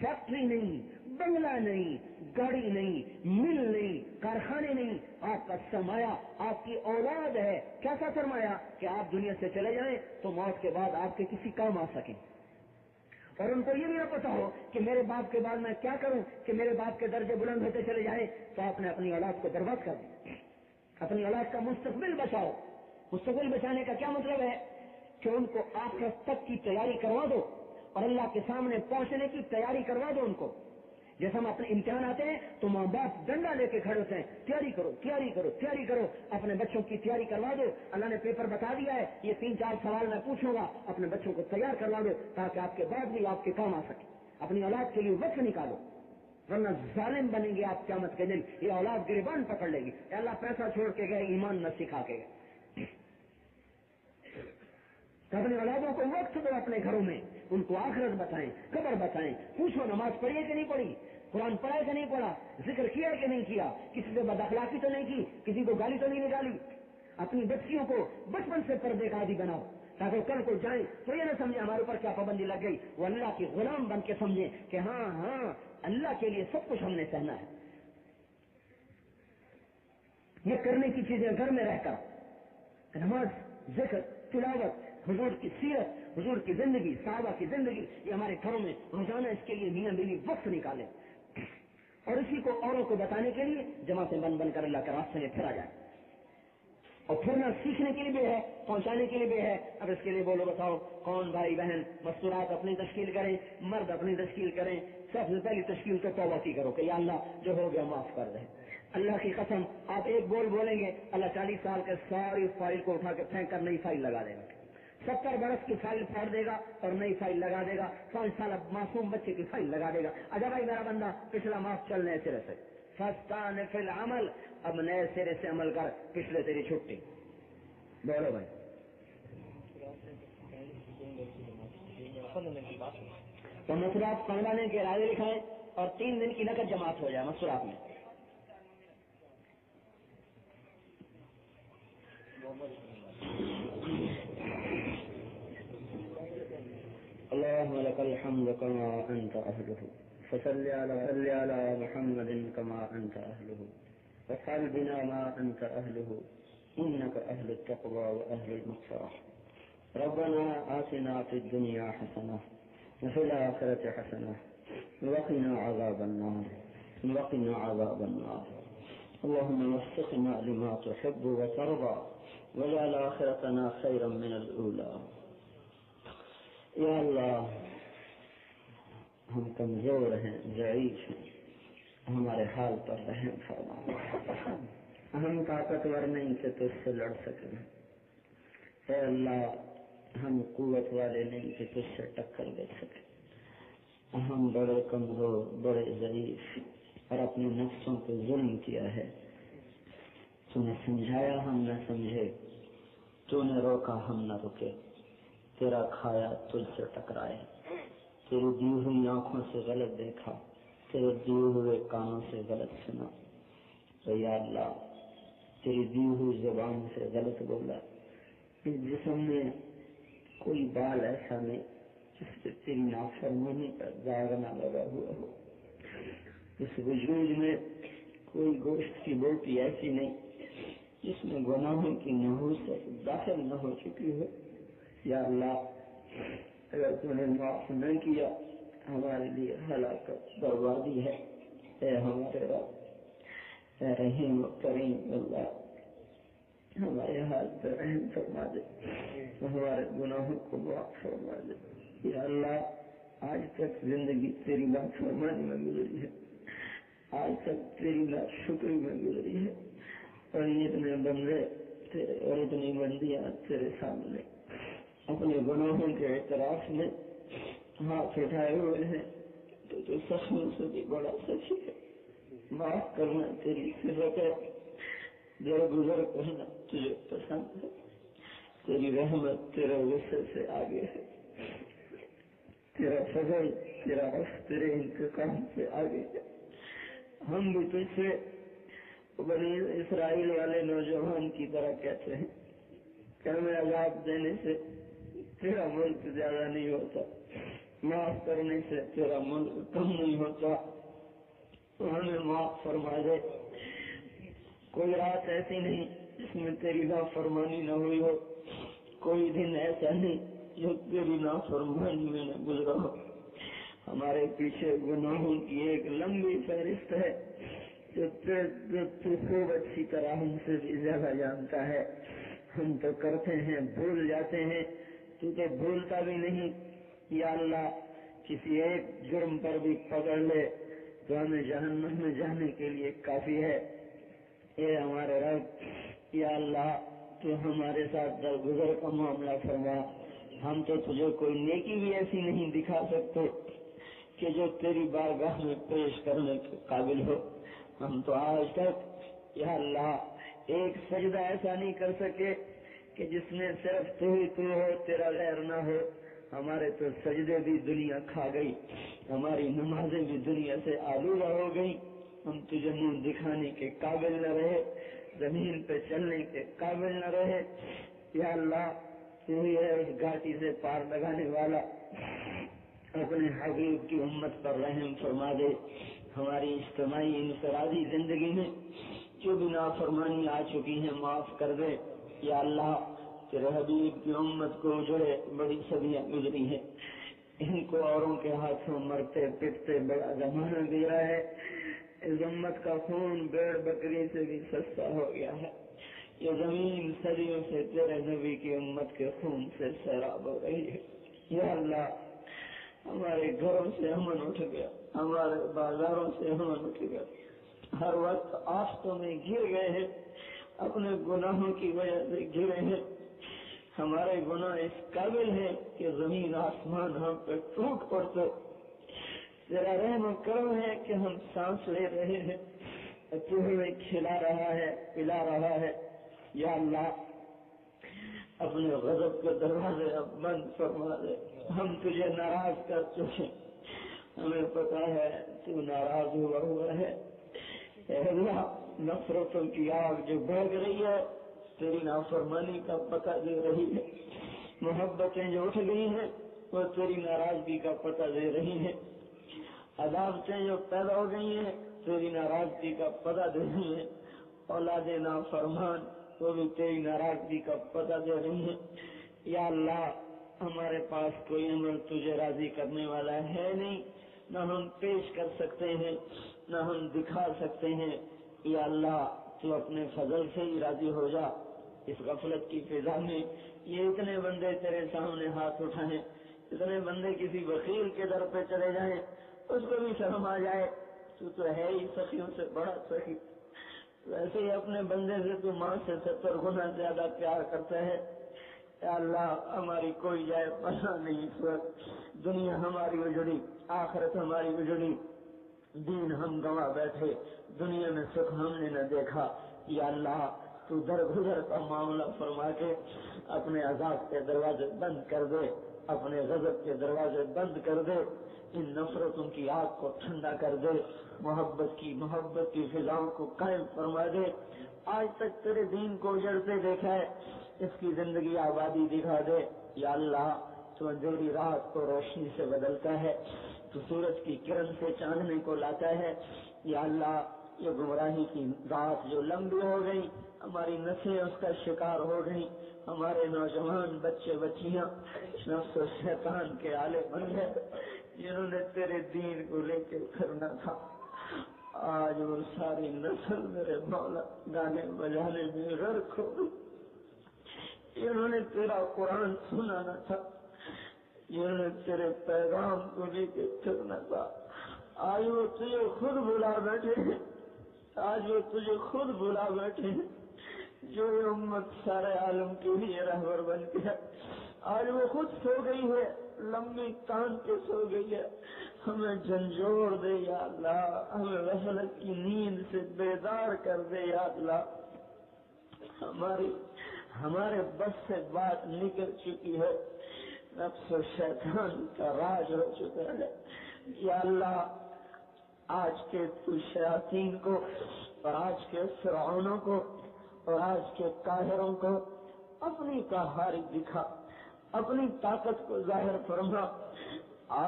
Factory नहीं, बंगला नहीं, गाड़ी नहीं, मिल नहीं, कारखाने नहीं, आपका सरमाया आपकी औलाद है। कैसा सरमाया कि आप दुनिया से चले जाएं तो मौत के बाद आपके किसी काम आ सकें, और उनको ये भी ना पता हो कि मेरे बाप के बाद मैं क्या करूं कि मेरे बाप के दर्जे बुलंद होते चले जाएं। तो आपने अपनी औलाद को बर्बाद कर दिया। अपनी औलाद का मुस्तकबिल बचाओ। मुस्तकबिल बचाने का क्या मतलब है कि उनको आखिरत तक की तैयारी करवा दो और अल्लाह के सामने पहुंचने की तैयारी करवा दो उनको। जैसे हम अपने इम्तिहान आते हैं तो माँ बाप डंडा लेके खड़े होते हैं, तैयारी करो, तैयारी करो, तैयारी करो। अपने बच्चों की तैयारी करवा दो। अल्लाह ने पेपर बता दिया है, ये 3-4 सवाल मैं पूछूंगा, अपने बच्चों को तैयार करवा दो ताकि आपके बाद भी आपके काम आ सके। अपनी औलाद के लिए वक्त निकालो, वरना जालिम बनेंगे आप क़यामत के दिन। ये औलाद गिरबान पकड़ लेगी। अल्लाह पैसा छोड़ के गए, ईमान न सिखा के गए। तो अपनी औलादों को वक्त दो अपने घरों में, उनको आखिरत बताएं, कब्र बताएं, पूछो नमाज पढ़ी है कि नहीं पढ़ी, कुरान पढ़ा है कि नहीं पढ़ा, जिक्र किया है कि नहीं किया, किसी से बदअखलाकी तो नहीं की, किसी को गाली तो नहीं निकाली। अपनी बच्चियों को बचपन से पर्दे का आदी बनाओ ताकि कल को जाए तो ये ना समझे हमारे ऊपर क्या पाबंदी लग गई। वो अल्लाह की गुलाम बन के समझे कि हाँ अल्लाह के लिए सब कुछ हमने सहना है। ये करने की चीजें घर में रहकर नमाज, जिक्र, तिलावत, हुजूर की सीरत, हुजूर की जिंदगी, साहबा की जिंदगी, ये हमारे घरों में रोजाना इसके लिए मियां बीवी वक्त निकाले और इसी को औरों को बताने के लिए जमातें बन बनकर अल्लाह के रास्ते में फिरा जाए। और फिरना सीखने के लिए भी है, पहुंचाने के लिए भी है। अब इसके लिए बोलो, बताओ कौन भाई बहन मस्तूरात अपनी तश्कील करें, मर्द अपनी तश्कील करें। सबसे पहली तश्कील तो तौबा की करो कि या अल्लाह जो हो गया माफ कर दे। अल्लाह की कसम आप एक बोल बोलेंगे, अल्लाह 40 साल के सारी फाइल को उठा के फेंक कर नई फाइल लगा देगा। 70 बरस की फाइल फाड़ देगा और नई फाइल लगा देगा। 5 साल अब मासूम बच्चे की फाइल लगा देगा। अच्छा भाई मेरा बंदा पिछला माफ चल नए सिरे से, फस्तान फिल अमल, अब नए सिरे से अमल कर, पिछले तेरी छुट्टी। बोलो भाई। तो मसरात 15 दिन के इरादे लिखाएं और 3 दिन की नकद जमात हो जाए मसरात में। अल्लाहुम्मा लकल हम्दु कमा अंत अहलुहु फसल्लि अला मुहम्मदिन कमा अंत अहलुहु वफ़अल बिना मा अंत अहलुहु इन्नका अहलुत तक़वा व अहलुल मग़फ़िरह। रब्बना आतिना फ़िद दुनिया हसनह व फ़िल आखिरति हसनह व क़िना अज़ाबन नार। अल्लाहुम्मा वफ़्फ़िक़ना लिमा तुहिब्बु व तर्ज़ा वजअल आखिरतना खैरन मिनल ऊला। या अल्लाह, हम कमजोर हैं, ज़ईफ़ हैं, हमारे हाल पर रहम फरमा। हम ताकतवर नहीं कि तुझसे लड़ सकें। ऐ अल्लाह, हम कुव्वत वाले नहीं कि तुझसे टक्कर दे सके। हम बड़े कमजोर, बड़े ज़ईफ़ और अपने नफ्सों पे जुल्म किया है। तूने समझाया हम न समझे, तूने रोका हम न रुके, तेरा खाया तुझसे टकराए, तेरी दी हुई आंखों से गलत देखा, तेरे दिए हुए कानों से गलत सुना। तो या अल्लाह, तेरी दी हुई जुबान से गलत बोला। इस जिस्म में कोई बाल ऐसा नहीं जिससे तेरी नाफरमानी का दाग न लगा हुआ हो। इस वजूद में कोई गोश्त की बोटी ऐसी नहीं जिसमें गुनाहों की नहूसत दाखिल न हो चुकी हो। या अल्लाह, अगर तूने माफ न किया हमारे लिए हलाकत बर्बादी है। ऐ हमारे रब, ऐ रहीम करीम अल्लाह, हमारे हाल पर रहम फरमा दे, हमारे गुनाहों को माफ फरमा दे। या अल्लाह, आज तक जिंदगी तेरी नाफरमानी में गुजरी है, आज तक तेरी नाशुक्री में गुजरी है और इतने बंदे तेरे और इतनी बंदियां तेरे सामने अपने गुनाहों के एतराफ में हाथ उठाए हुए हैं। तो सखियों से भी बड़ा सखी है। माफ करना तेरी सिफत है, दरगुजर करना तुझे पसंद है। तेरी रहमत तेरे गुस्से से आगे है, तेरा फजल, तेरा अफ़्व, तेरे इंतकाम से आगे है। हम भी तुझसे बनी इसराइल वाले नौजवान की तरह कहते हैं कि हमें अज़ाब देने से तेरा मुल्क ज्यादा नहीं होता। معاف کرنے سے تیرا ملک کم نہیں ہوتا، تو ہمیں معاف فرما دے۔ کوئی رات ایسی نہیں جس میں تیری نافرمانی نہ ہوئی ہو، کوئی دن ایسا نہیں جو تیری نافرمانی میں نہ گزرا ہو۔ ہمارے پیچھے گناہوں کی ایک لمبی فہرست ہے جو تو خوب اچھی طرح ہم سے بھی زیادہ جانتا ہے۔ ہم تو کرتے ہیں، بھول جاتے ہیں، تو بھولتا بھی نہیں۔ یا اللہ، کسی ایک جرم پر بھی پکڑ لے تو ہمیں جہنم میں جانے کے لیے کافی ہے۔ اے ہمارے رب، یا اللہ، تو ہمارے ساتھ درگزر کا معاملہ فرما۔ ہم تو تجھے کوئی نیکی بھی ایسی نہیں دکھا سکتے کہ جو تیری بارگاہ میں پیش کرنے کے قابل ہو۔ ہم تو آج تک یا اللہ ایک سجدہ ایسا نہیں کر سکے کہ جس میں صرف تو ہی تو ہو، تیرا غیر نہ ہو۔ ہمارے تو سجدے بھی دنیا کھا گئی، ہماری نمازیں بھی دنیا سے آلودہ ہو گئی۔ ہم تجھے منہ دکھانے کے قابل نہ رہے، زمین پہ چلنے کے قابل نہ رہے۔ یا اللہ، تو ہی ہے اس گھاٹی سے پار لگانے والا۔ اپنے حبیب کی امت پر رحم فرما دے۔ ہماری اجتماعی انفرادی زندگی میں جو بھی نافرمانی آ چکی ہیں معاف کر دے۔ یا اللہ، تیرے حبیب کی امت کو جڑے بڑی صدیاں گزری ہیں، ان کو اوروں کے ہاتھوں مرتے پٹتے بڑا زمانہ گزرا ہے۔ اس امت کا خون بیڑ بکری سے بھی سستا ہو گیا ہے۔ یہ زمین صدیوں سے تیرے نبی کی امت کے خون سے سیراب ہو رہی ہے۔ یا اللہ، ہمارے گھروں سے امن اٹھ گیا، ہمارے بازاروں سے امن اٹھ گیا، ہر وقت آفتوں میں گر گئے ہیں، اپنے گناہوں کی وجہ سے گرے ہیں۔ ہمارے گناہ اس قابل ہیں کہ زمین آسمان ہم پہ ٹوٹ پڑتے۔ تیرا رحم و کرم ہے کہ ہم سانس لے رہے ہیں، تو ہمیں کھلا رہا ہے، پلا رہا ہے۔ یا اللہ، اپنے غضب کے دروازے اب بند فرما دے۔ ہم تجھے ناراض کر چکے، ہمیں پتا ہے تو ناراض ہوا ہے۔ اے اللہ، نفرتوں کی آگ جو بھڑک رہی ہے تیری نافرمانی کا پتہ دے رہی ہے، محبتیں جو اٹھ گئی ہیں وہ تیری ناراضگی کا پتہ دے رہی ہیں، عداوتیں جو پیدا ہو گئی ہیں تیری ناراضگی کا پتہ دے رہی ہیں، اولاد نافرمان وہ بھی تیری ناراضگی کا پتہ دے رہی ہیں۔ یا اللہ، ہمارے پاس کوئی عمل تجھے راضی کرنے والا ہے نہیں، نہ ہم پیش کر سکتے ہیں، نہ ہم دکھا سکتے ہیں۔ یا اللہ، تو اپنے فضل سے ہی راضی ہو جا۔ اس غفلت کی فضا میں یہ اتنے بندے تیرے سامنے ہاتھ اٹھائیں، اتنے بندے کسی وکیل کے در پہ چلے جائیں، اس کو بھی شرم آ جائے، تو ہے ہی سخیوں سے بڑا سخی، ویسے ہی اپنے بندے سے تو ماں سے 70 گنا زیادہ پیار کرتا ہے۔ یا اللہ، ہماری کوئی جائے پناہ نہیں اس وقت، دنیا ہماری اجڑی، آخرت ہماری اجڑی، دین ہم گنوا بیٹھے، دنیا میں سکھ ہم نے نہ دیکھا۔ یا اللہ، تو درگزر کا معاملہ فرما کے اپنے عذاب کے دروازے بند کر دے، اپنے غضب کے دروازے بند کر دے، ان نفرتوں کی آگ کو ٹھنڈا کر دے، محبت کی فضاؤں کو قائم فرما دے۔ آج تک تیرے دین کو اجڑتے دیکھا ہے، اس کی زندگی آبادی دکھا دے۔ یا اللہ، تو اندھیری رات کو روشنی سے بدلتا ہے، تو سورج کی کرن سے چاندنے کو لاتا ہے۔ یا اللہ، یہ گمراہی کی رات جو لمبی ہو گئی، ہماری نسلیں اس کا شکار ہو گئی، ہمارے نوجوان بچے بچیاں نفس و شیطان کے آلے بن گئے، جنہوں نے تیرے دین کو لے کے پھرنا تھا، آج وہ ساری نسل میرے مولا گانے بجانے میں غرق ہو گئی۔ جنہوں نے تیرا قرآن سنانا تھا، جنہوں نے تیرے پیغام کو لے کے پھرنا تھا، آج وہ تجھے خود بلا بیٹھے ہیں، آج وہ تجھے خود بلا بیٹھے ہیں۔ جو امت سارے عالم کے لیے رہبر بن گیا، آج وہ خود سو گئی ہے، لمبی تان کے سو گئی ہے۔ ہمیں جھنجھوڑ دے یا اللہ، ہمیں غفلت کی نیند سے بیدار کر دے یا اللہ۔ ہمارے بس سے بات نکل چکی ہے، نفس و شیطان کا راج ہو چکا ہے۔ یا اللہ، آج کے تو شیاطین کو اور آج کے فرعونوں کو اور آج کے قاہروں کو اپنی قہاری دکھا، اپنی طاقت کو ظاہر فرما،